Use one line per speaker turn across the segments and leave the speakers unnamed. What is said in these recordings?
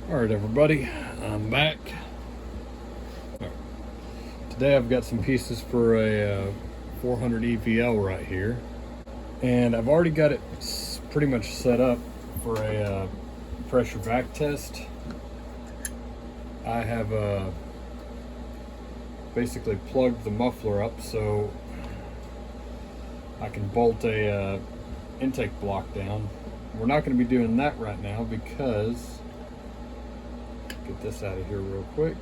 Alright everybody, I'm back. Today I've got some pieces for a 400 EVL right here. And I've already got it pretty much set up for a pressure vac test. I have basically plugged the muffler up so I can bolt a intake block down. We're not going to be doing that right now because, get this out of here real quick,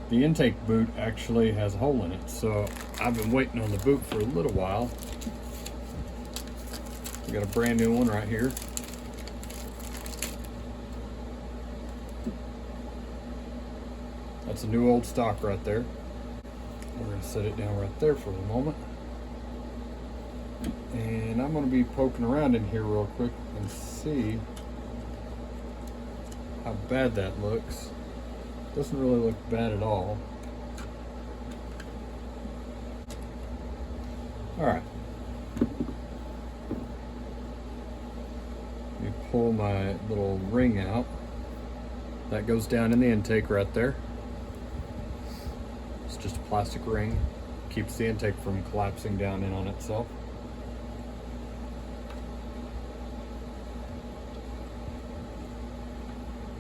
the intake boot actually has a hole in it, so I've been waiting on the boot for a little while. We got a brand new one right here. That's a new old stock right there. We're going to set it down right there for the moment. And I'm going to be poking around in here real quick and see how bad that looks. Doesn't really look bad at all. Alright. Let me pull my little ring out. That goes down in the intake right there. It's just a plastic ring. Keeps the intake from collapsing down in on itself.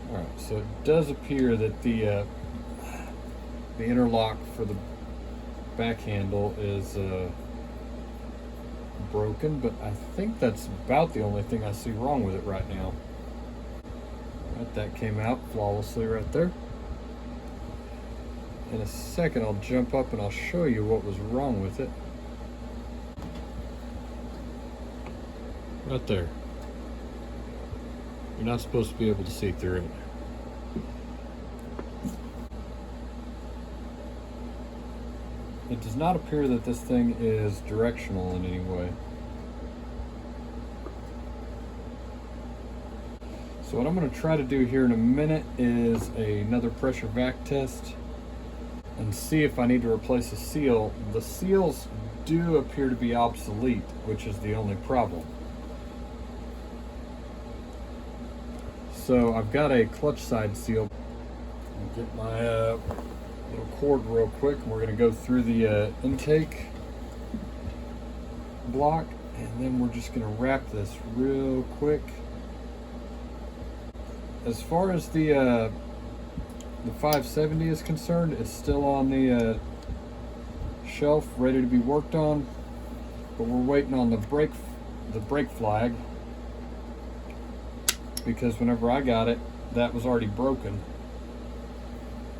Alright, so it does appear that the interlock for the back handle is broken, but I think that's about the only thing I see wrong with it right now. Right, that came out flawlessly right there. In a second I'll jump up and I'll show you what was wrong with it. Right there. You're not supposed to be able to see through it. It does not appear that this thing is directional in any way. So what I'm going to try to do here in a minute is another pressure vac test and see if I need to replace a seal. The seals do appear to be obsolete, which is the only problem. So I've got a clutch side seal. I'll get my little cord real quick, and we're going to go through the intake block, and then we're just going to wrap this real quick. As far as the 570 is concerned, it's still on the shelf, ready to be worked on, but we're waiting on the brake flag, because whenever I got it, that was already broken.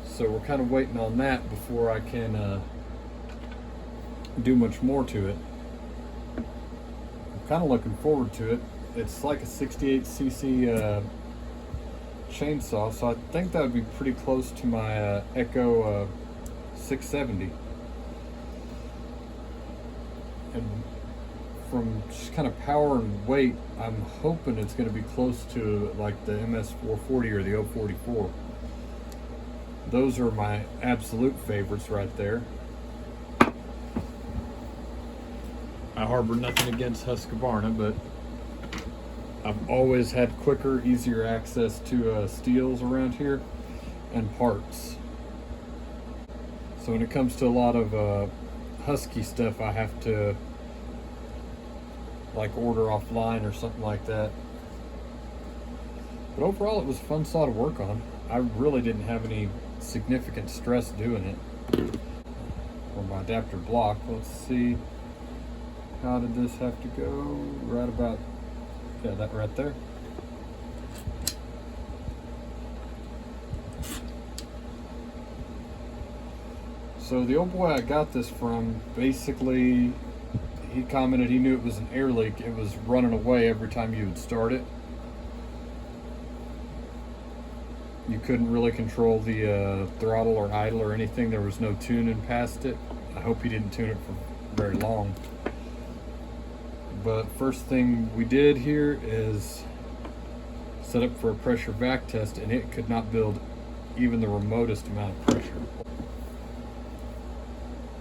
So we're kind of waiting on that before I can do much more to it. I'm kind of looking forward to it. It's like a 68cc chainsaw, so I think that would be pretty close to my Echo 670. And from just kind of power and weight, I'm hoping it's going to be close to like the MS-440 or the 044. Those are my absolute favorites right there. I harbor nothing against Husqvarna, but I've always had quicker, easier access to steels around here and parts. So when it comes to a lot of Husky stuff, I have to like order offline or something like that. But overall, it was a fun saw to work on. I really didn't have any significant stress doing it. For my adapter block, let's see, how did this have to go? Right about, yeah, that right there. So the old boy I got this from, basically, he commented he knew it was an air leak. It was running away every time you would start it. You couldn't really control the throttle or idle or anything. There was no tuning past it. I hope he didn't tune it for very long. But first thing we did here is set up for a pressure vac test, and it could not build even the remotest amount of pressure.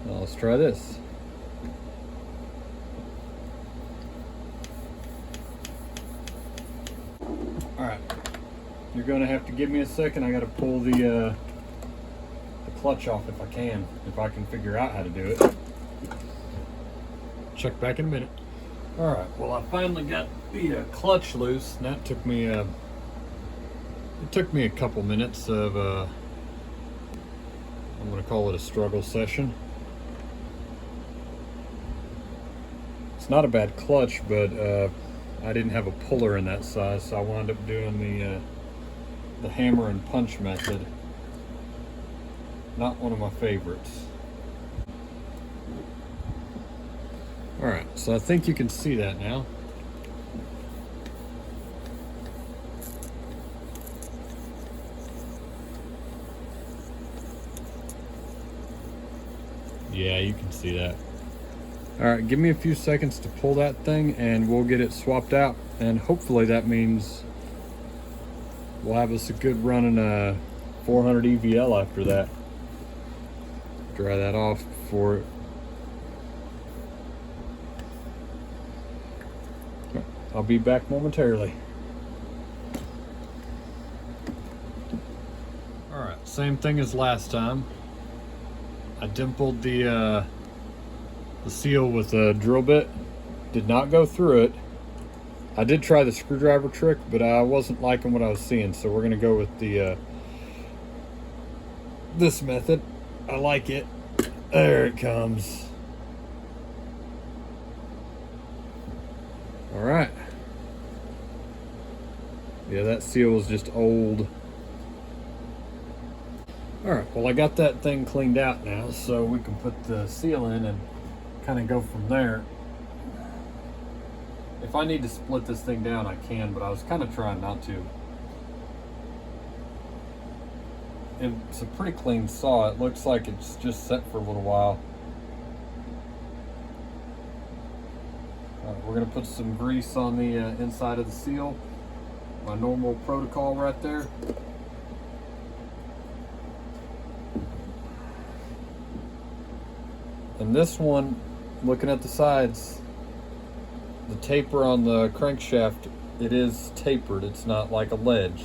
Now let's try this. you're going to have to give me a second. I got to pull the clutch off if I can figure out how to do it. Check back in a minute. All right, well, I finally got the clutch loose, and that took me a couple minutes of I'm going to call it a struggle session. It's not a bad clutch, but I didn't have a puller in that size, so I wound up doing the hammer and punch method. Not one of my favorites. All right, so I think you can see that now. Yeah, you can see that. All right, give me a few seconds to pull that thing and we'll get it swapped out. And hopefully that means we'll have us a good running 400 EVL after that. Dry that off before I'll be back momentarily. All right, same thing as last time. I dimpled the seal with a drill bit. Did not go through it. I did try the screwdriver trick, but I wasn't liking what I was seeing, so we're gonna go with the this method. I like it. There it comes. All right. Yeah, that seal was just old. All right, well, I got that thing cleaned out now, so we can put the seal in and kind of go from there. If I need to split this thing down, I can, but I was kind of trying not to. It's a pretty clean saw. It looks like it's just set for a little while. All right, we're gonna put some grease on the inside of the seal. My normal protocol right there. And this one, looking at the sides, the taper on the crankshaft, it is tapered. It's not like a ledge.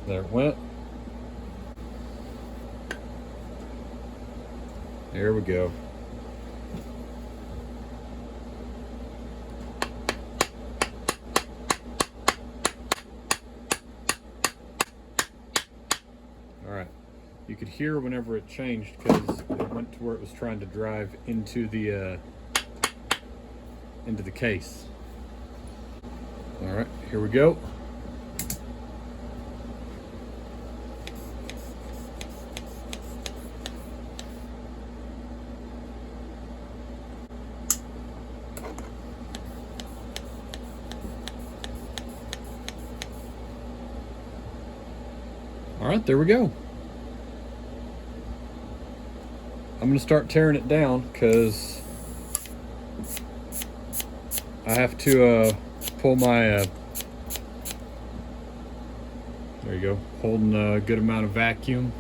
There it went. There we go. All right. You could hear whenever it changed because it went to where it was trying to drive into the case. All right, here we go. All right, there we go. I'm gonna start tearing it down because I have to pull my there you go, holding a good amount of vacuum.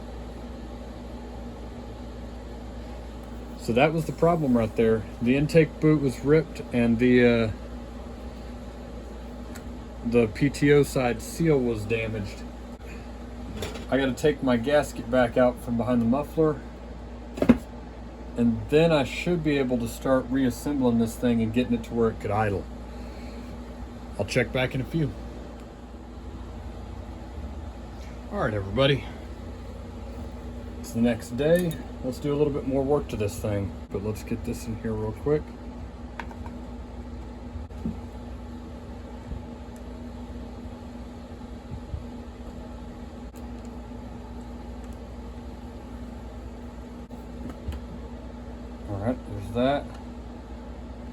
So that was the problem right there. The intake boot was ripped and the PTO side seal was damaged. I got to take my gasket back out from behind the muffler, and then I should be able to start reassembling this thing and getting it to where it could idle. I'll check back in a few. All right, everybody. It's the next day. Let's do a little bit more work to this thing, but let's get this in here real quick. All right, there's that,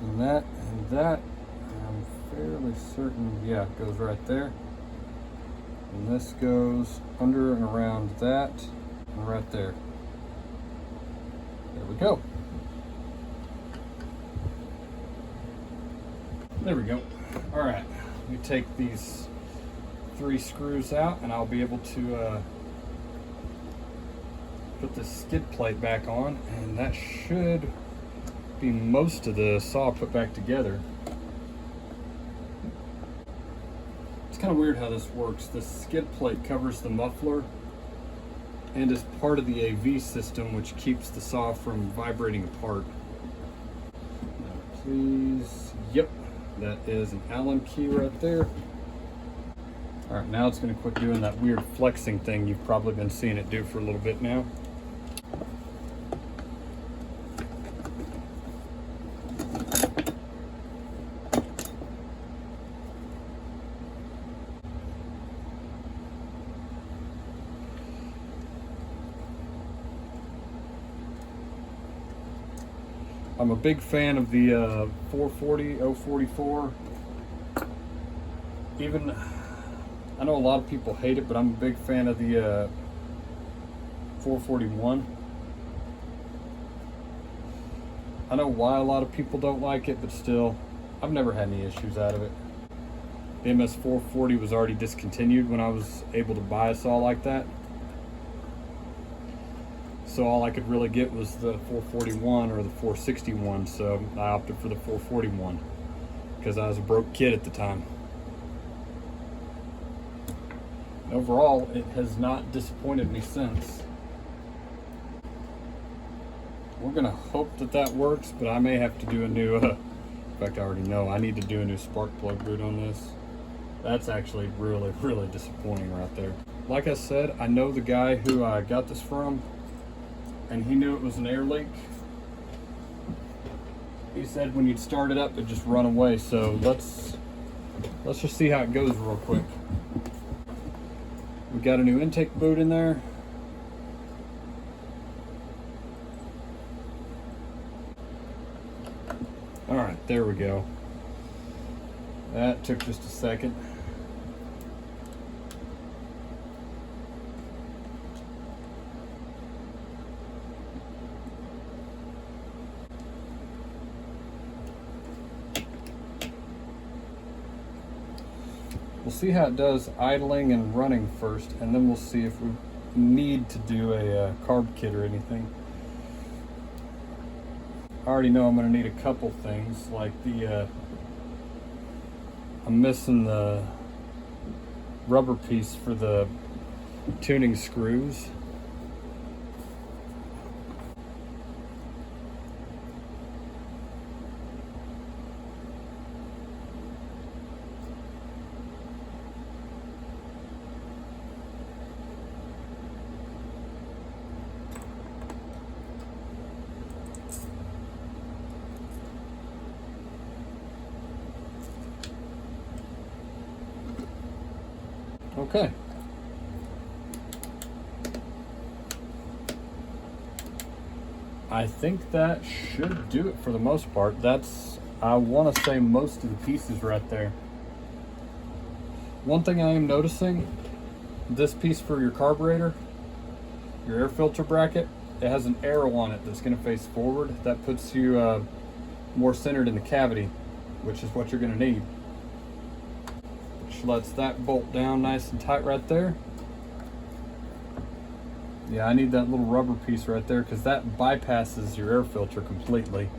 and that, and that. I'm fairly certain, yeah, it goes right there. And this goes under and around that, and right there. There we go. There we go. All right, let me take these 3 screws out and I'll be able to put the skid plate back on, and that should be most of the saw put back together. kind of weird how this works. The skid plate covers the muffler and is part of the AV system, which keeps the saw from vibrating apart. Now, please, yep, that is an Allen key right there. All right, now it's going to quit doing that weird flexing thing you've probably been seeing it do for a little bit now. I'm a big fan of the 440 044. Even, I know a lot of people hate it, but I'm a big fan of the 441. I know why a lot of people don't like it, but still, I've never had any issues out of it. The MS-440 was already discontinued when I was able to buy a saw like that. So all I could really get was the 441 or the 461, so I opted for the 441 because I was a broke kid at the time. Overall, it has not disappointed me since. We're gonna hope that that works, but I may have to do a new, in fact I already know, I need to do a new spark plug boot on this. That's actually really, really disappointing right there. Like I said, I know the guy who I got this from, and he knew it was an air leak. He said when you'd start it up, it'd just run away. So let's just see how it goes real quick. We got a new intake boot in there. All right, there we go. That took just a second. We'll see how it does idling and running first, and then we'll see if we need to do a carb kit or anything. I already know I'm going to need a couple things, like the, I'm missing the rubber piece for the tuning screws. Okay. I think that should do it for the most part. That's, I want to say, most of the pieces right there. One thing I am noticing, this piece for your carburetor, your air filter bracket, it has an arrow on it that's going to face forward. That puts you more centered in the cavity, which is what you're going to need. Which lets that bolt down nice and tight right there. Yeah, I need that little rubber piece right there because that bypasses your air filter completely.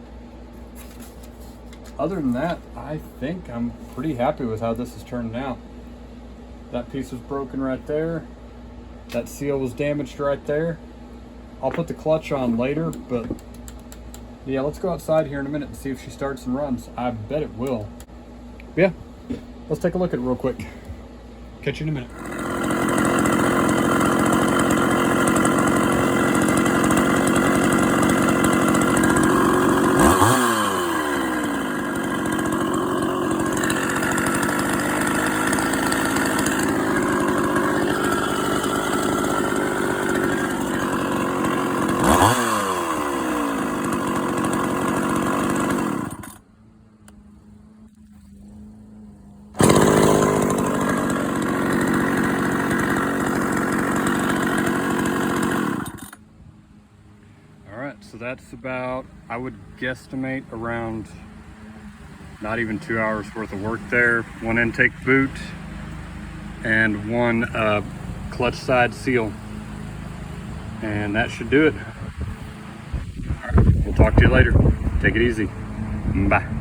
Other than that, I think I'm pretty happy with how this is turning out. That piece was broken right there. That seal was damaged right there. I'll put the clutch on later, but yeah, let's go outside here in a minute and see if she starts and runs. I bet it will. Yeah, let's take a look at it real quick. Catch you in a minute. So that's about, I would guesstimate, around not even 2 hours worth of work there. One intake boot and one clutch side seal. And that should do it. All right, we'll talk to you later. Take it easy. Bye.